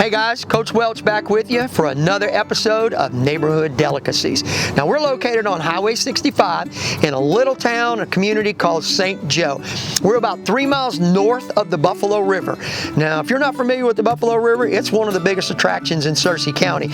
Hey guys, Coach Welch back with you for another episode of Neighborhood Delicacies. Now we're located on Highway 65 in a little town, a community called St. Joe. We're about 3 miles north of the Buffalo River. Now if you're not familiar with the Buffalo River, it's one of the biggest attractions in Searcy County.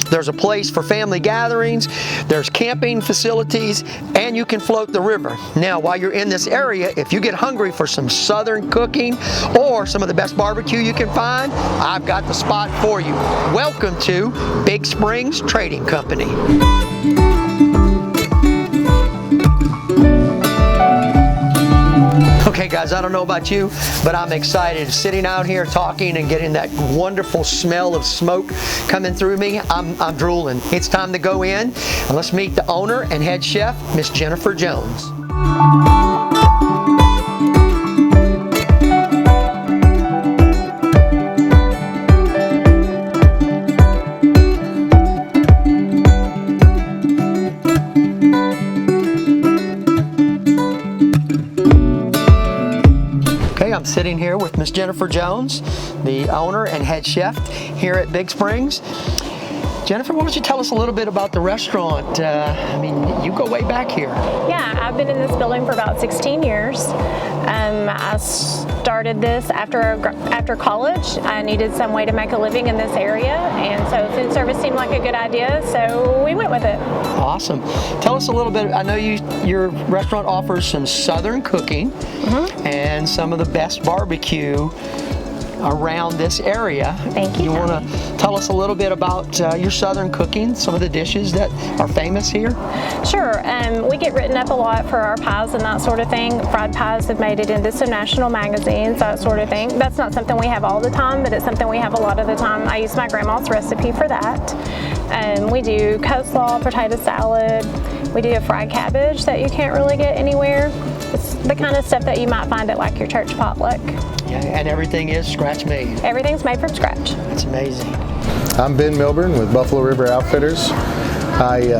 There's a place for family gatherings, there's camping facilities, and you can float the river. Now while you're in this area, if you get hungry for some southern cooking or some of the best barbecue you can find, I've got the spot for you. Welcome to Big Springs Trading Company. Okay guys, I don't know about you, but I'm excited. Sitting out here talking and getting that wonderful smell of smoke coming through me, I'm drooling. It's time to go in and let's meet the owner and head chef, Miss Jennifer Jones. I'm sitting here with Miss Jennifer Jones, the owner and head chef here at Big Springs. Jennifer, why don't you tell us a little bit about the restaurant? I mean, you go way back here. Yeah, I've been in this building for about 16 years. I started this after college. I needed some way to make a living in this area, and so food service seemed like a good idea, so we went with it. Awesome. Tell us a little bit. I know your restaurant offers some southern cooking and some of the best barbecue around this area. Thank you. You want to tell us a little bit about your southern cooking, some of the dishes that are famous here? Sure. We get written up a lot for our pies and that sort of thing. Fried pies have made it into some national magazines, that sort of thing. That's not something we have all the time, but it's something we have a lot of the time. I use my grandma's recipe for that. We do coleslaw, potato salad. We do a fried cabbage that you can't really get anywhere. It's the kind of stuff that you might find at like your church potluck. Yeah, and everything is scratch made. Everything's made from scratch. That's amazing. I'm Ben Milburn with Buffalo River Outfitters. I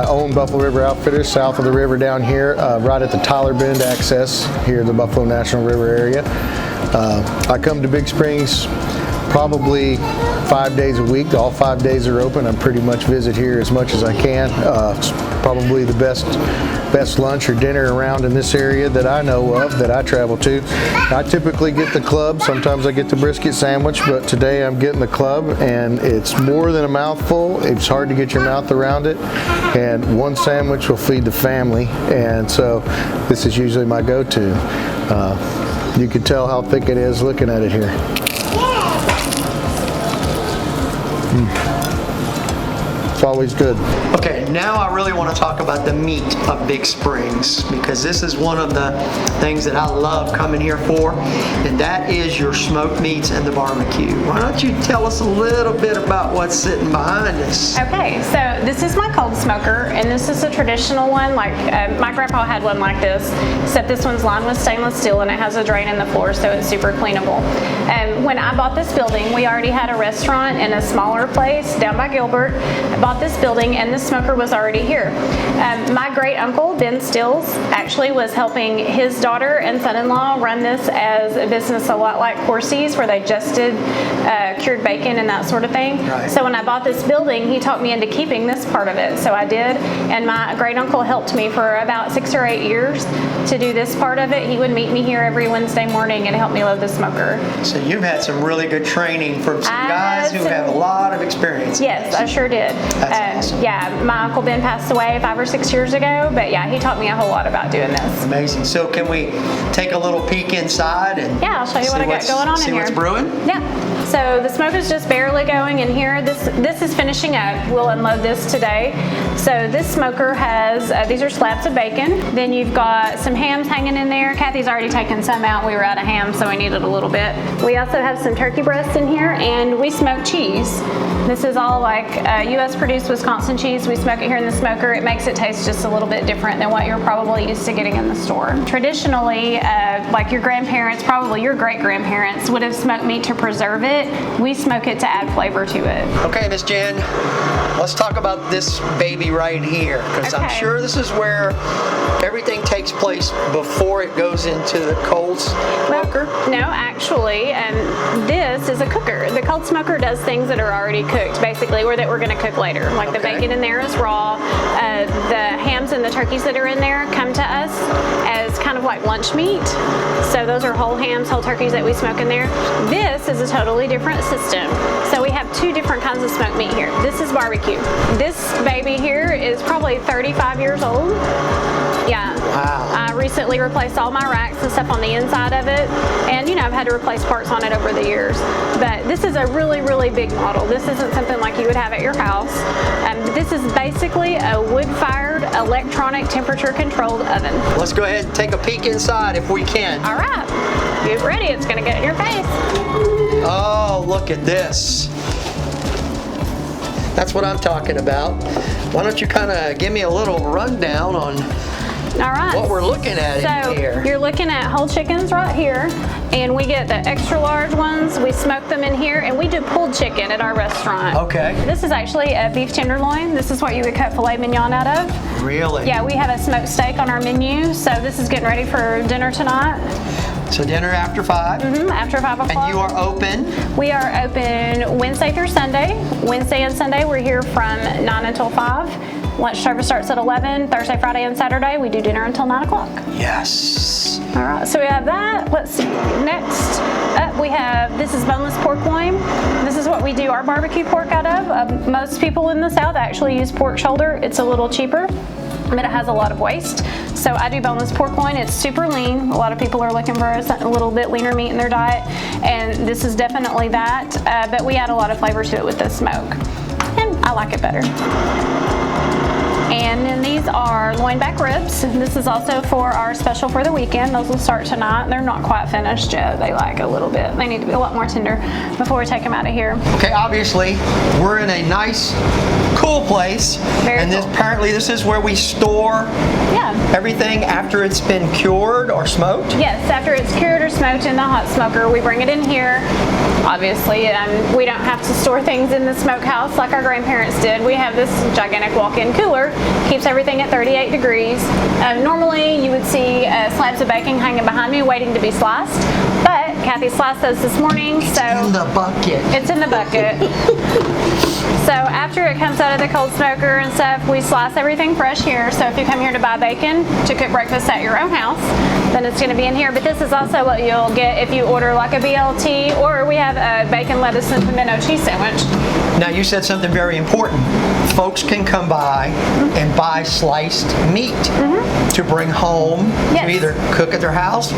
own Buffalo River Outfitters south of the river down here, right at the Tyler Bend access here in the Buffalo National River area. I come to Big Springs probably 5 days a week. All 5 days are open. I pretty much visit here as much as I can. It's probably the best lunch or dinner around in this area that I know of, that I travel to. I typically get the club. Sometimes I get the brisket sandwich, but today I'm getting the club, and it's more than a mouthful. It's hard to get your mouth around it, and one sandwich will feed the family, and so this is usually my go-to. You can tell how thick it is looking at it here. It's always good. Okay, now I really want to talk about the meat of Big Springs, because this is one of the things that I love coming here for, and that is your smoked meats and the barbecue. Why don't you tell us a little bit about what's sitting behind us? Okay, so this is my cold smoker, and this is a traditional one. Like my grandpa had one like this, except this one's lined with stainless steel and it has a drain in the floor, so it's super cleanable. When I bought this building, we already had a restaurant in a smaller place down by Gilbert. I bought this building and this smoker was already here. My great uncle, Ben Stills, actually was helping his daughter and son-in-law run this as a business a lot like Corsi's, where they just did cured bacon and that sort of thing. Right. So when I bought this building, he talked me into keeping this part of it. So I did, and my great uncle helped me for about 6 or 8 years to do this part of it. He would meet me here every Wednesday morning and help me load the smoker. So you've had some really good training from some guys who have a lot of experience. Yes, I sure did. That's awesome. Yeah, my Uncle Ben passed away 5 or 6 years ago, but yeah, he taught me a whole lot about doing this. Amazing. So can we take a little peek inside and yeah, I'll show you what I got going on in here. See what's brewing? Yeah. So the smoke is just barely going in here. This is finishing up. We'll unload this today. So this smoker has, these are slabs of bacon. Then you've got some hams hanging in there. Kathy's already taken some out. We were out of ham, so we needed a little bit. We also have some turkey breasts in here, and we smoke cheese. This is all like U.S. mass-produced Wisconsin cheese. We smoke it here in the smoker. It makes it taste just a little bit different than what you're probably used to getting in the store. Traditionally, like your grandparents, probably your great-grandparents, would have smoked meat to preserve it. We smoke it to add flavor to it. Okay, Miss Jen, let's talk about this baby right here, because I'm sure this is where everything takes place before it goes into the cold smoker. No, actually, this is a cooker. The cold smoker does things that are already cooked, basically, or that we're going to cook later. Like the bacon in there is raw. The hams and the turkeys that are in there come to us as kind of like lunch meat. So those are whole hams, whole turkeys that we smoke in there. This is a totally different system. So we have two different kinds of smoked meat here. This is barbecue. This baby here is probably 35 years old. Yeah. Wow. I recently replaced all my racks and stuff on the inside of it, and I've had to replace parts on it over the years. But this is a really, really big model. This isn't something like you would have at your house. This is basically a wood-fired, electronic, temperature-controlled oven. Let's go ahead and take a peek inside if we can. All right. Get ready. It's going to get in your face. Oh, look at this. That's what I'm talking about. Why don't you kind of give me a little rundown on what we're looking at in here. So you're looking at whole chickens right here, and we get the extra large ones. We smoke them in here, and we do pulled chicken at our restaurant. Okay. This is actually a beef tenderloin. This is what you would cut filet mignon out of. Really? Yeah, we have a smoked steak on our menu, so this is getting ready for dinner tonight. So dinner after 5? Mm-hmm, after 5 o'clock. And you are open? We are open Wednesday through Sunday. Wednesday and Sunday we're here from 9 until 5. Lunch service starts at 11. Thursday, Friday, and Saturday we do dinner until 9 o'clock. Yes. All right, so we have that. Let's see. Next up we have, this is boneless pork loin. This is what we do our barbecue pork out of. Most people in the South actually use pork shoulder. It's a little cheaper, but it has a lot of waste. So I do boneless pork loin. It's super lean. A lot of people are looking for a little bit leaner meat in their diet, and this is definitely that, but we add a lot of flavor to it with the smoke, and I like it better. And then these are loin back ribs. This is also for our special for the weekend. Those will start tonight. They're not quite finished yet. They like a little bit. They need to be a lot more tender before we take them out of here. Okay, obviously, we're in a nice, cool place. Very cool. Apparently this is where we store everything after it's been cured or smoked? Yes, after it's cured or smoked in the hot smoker, we bring it in here. Obviously, we don't have to store things in the smokehouse like our grandparents did. We have this gigantic walk-in cooler. Keeps everything at 38 degrees. Normally, you would see slabs of bacon hanging behind me waiting to be sliced, but Kathy sliced those this morning. It's in the bucket. It's in the bucket. So after it comes out of the cold smoker and stuff, we slice everything fresh here. So if you come here to buy bacon to cook breakfast at your own house, then it's going to be in here. But this is also what you'll get if you order like a BLT, or we have a bacon, lettuce, and pimento cheese sandwich. Now you said something very important. Folks can come by and buy sliced meat to bring home to either cook at their house,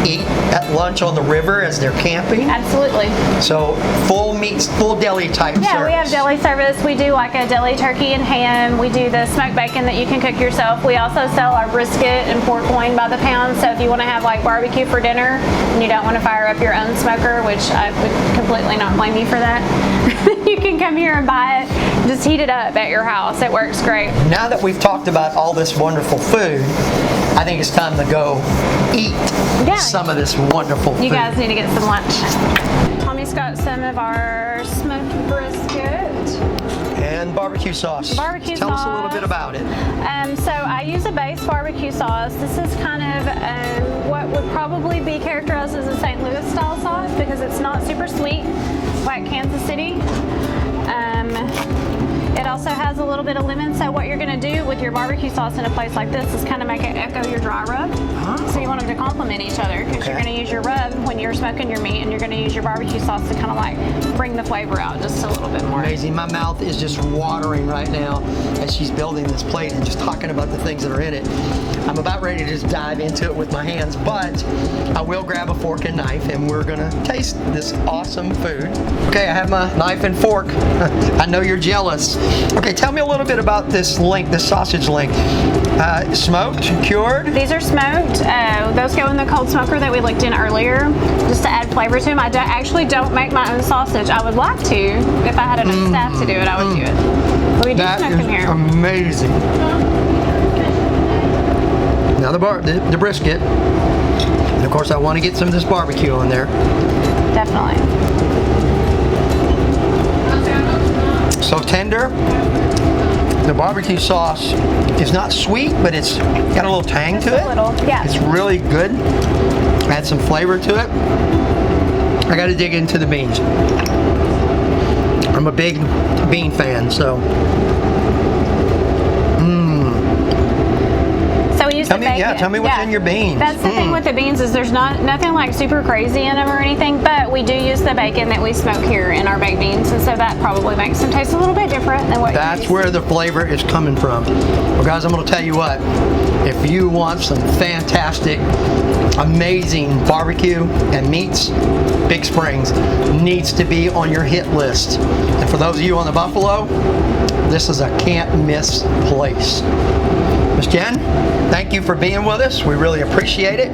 eat at lunch on the river as they're camping. Absolutely. So full meats, full deli type service. Yeah, we have deli service. We do like a deli turkey and ham. We do the smoked bacon that you can cook yourself. We also sell our brisket and pork loin by the pound. So if you want to have like barbecue for dinner and you don't want to fire up your own smoker, which I would completely not blame you for that, you can come here and buy it. Just heat it up at your house. It works great. Now that we've talked about all this wonderful food, I think it's time to go eat some of this wonderful food. You guys need to get some lunch. Tommy's got some of our smoked brisket. And barbecue sauce. Tell us a little bit about it. So I use a base barbecue sauce. This is kind of what would probably be characterized as a St. Louis style sauce because it's not super sweet like Kansas City. It also has a little bit of lemon, so what you're going to do with your barbecue sauce in a place like this is kind of make it echo your dry rub. So you want them to complement each other because you're going to use your rub when you're smoking your meat, and you're going to use your barbecue sauce to kind of like bring the flavor out just a little bit more. Amazing. My mouth is just watering right now as she's building this plate and just talking about the things that are in it. I'm about ready to just dive into it with my hands, but I will grab a fork and knife and we're going to taste this awesome food. Okay, I have my knife and fork. I know you're jealous. Okay, tell me a little bit about this link, this sausage link. Smoked, cured? These are smoked. Those go in the cold smoker that we looked in earlier, just to add flavor to them. I actually don't make my own sausage. I would like to. If I had enough staff to do it, I would do it. But we do smoke them here. Amazing. Now the brisket. And of course, I want to get some of this barbecue on there. Definitely. So tender. The barbecue sauce is not sweet, but it's got a little tang to it. A little, yeah. It's really good. Add some flavor to it. I got to dig into the beans. I'm a big bean fan, so. So we use the bacon. Tell me what's in your beans. That's the thing with the beans is there's nothing like super crazy in them or anything, but we do use the bacon that we smoke here in our baked beans, and so that probably makes them taste a little bit different than what. That's where the flavor is coming from. Well, guys, I'm going to tell you what. If you want some fantastic, amazing barbecue and meats, Big Springs needs to be on your hit list. And for those of you on the Buffalo, this is a can't miss place. Miss Jen, thank you for being with us. We really appreciate it.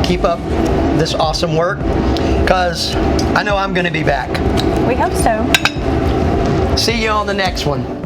Keep up this awesome work, because I know I'm going to be back. We hope so. See you on the next one.